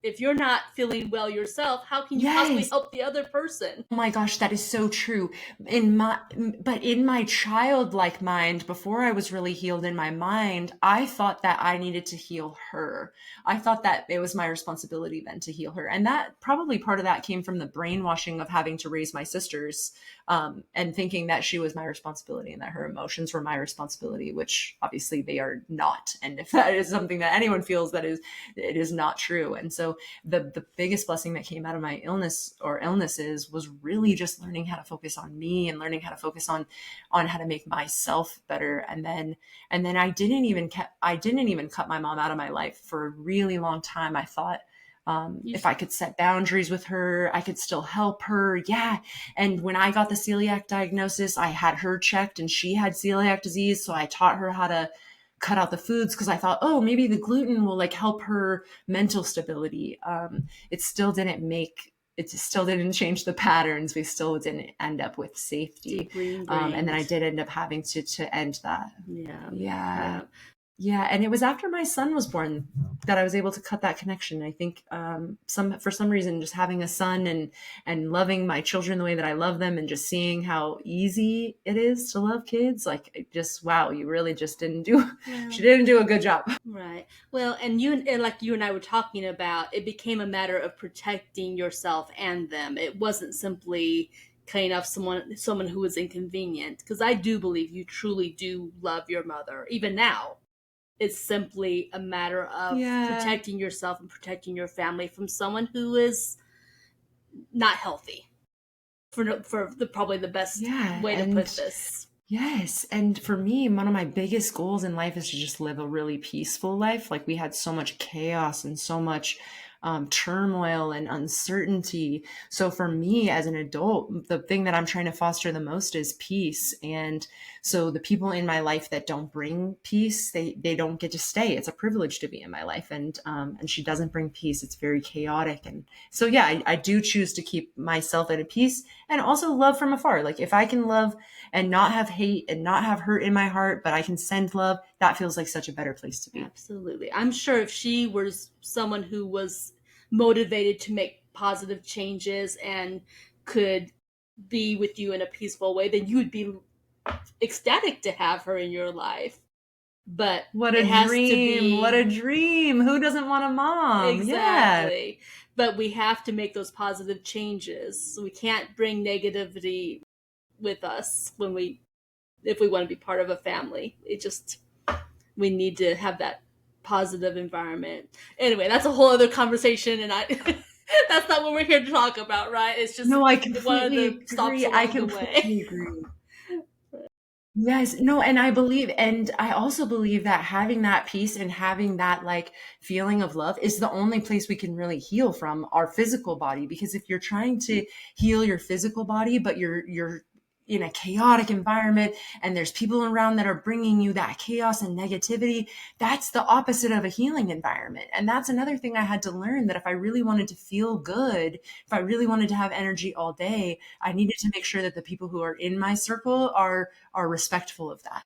If you're not feeling well yourself, how can you possibly Yes. help the other person? Oh my gosh, that is so true. But in my childlike mind, before I was really healed in my mind, I thought that I needed to heal her. I thought that it was my responsibility then to heal her. And that probably part of that came from the brainwashing of having to raise my sisters, and thinking that she was my responsibility and that her emotions were my responsibility, which obviously they are not. And if that is something that anyone feels, that is, it is not true. And so the biggest blessing that came out of my illness or illnesses was really just learning how to focus on me and learning how to focus on how to make myself better. And then I didn't even cut my mom out of my life for a really long time. I thought, You if I could set boundaries with her, I could still help her. Yeah. And when I got the celiac diagnosis, I had her checked and she had celiac disease. So I taught her how to cut out the foods because I thought, oh, maybe the gluten will like help her mental stability. It still didn't change the patterns. We still didn't end up with safety. deeply And then I ingrained. did end up having to end that. Yeah. Yeah. Yeah. Yeah, and it was after my son was born that I was able to cut that connection. I think, some for some reason, just having a son and loving my children the way that I love them, and just seeing how easy it is to love kids, like, just wow, you really just didn't do she Well, didn't do a good job. right. Well, and like you and I were talking about, it became a matter of protecting yourself and them. It wasn't simply cutting off someone who was inconvenient. Because I do believe you truly do love your mother, even now. It's simply a matter of Yeah, protecting yourself and protecting your family from someone who is not healthy. For the probably the best yeah, way to put and this. yes, and for me, one of my biggest goals in life is to just live a really peaceful life. Like, we had so much chaos and so much, turmoil and uncertainty. So for me as an adult, the thing that I'm trying to foster the most is peace. And so the people in my life that don't bring peace, they don't get to stay. It's a privilege to be in my life, and she doesn't bring peace. It's very chaotic, and so yeah, I do choose to keep myself at a peace and also love from afar. Like, if I can love and not have hate and not have hurt in my heart, but I can send love, that feels like such a better place to be. Absolutely. I'm sure if she was someone who was motivated to make positive changes and could be with you in a peaceful way, then you would be ecstatic to have her in your life. But What a it has to dream. What a be dream. Who doesn't want a mom? Yeah. exactly. But we have to make those positive changes. We can't bring negativity with us when we if we want to be part of a family. It just we need to have that positive environment. Anyway, that's a whole other conversation, and I that's not what we're here to talk about, right? It's just No, I one of completely the stops agree. I along the way. completely agree. Yes, no, and I also believe that having that peace and having that like feeling of love is the only place we can really heal from our physical body. Because if you're trying to heal your physical body, but you're in a chaotic environment and there's people around that are bringing you that chaos and negativity, that's the opposite of a healing environment. And that's another thing I had to learn, that if I really wanted to feel good, if I really wanted to have energy all day, I needed to make sure that the people who are in my circle are respectful of that.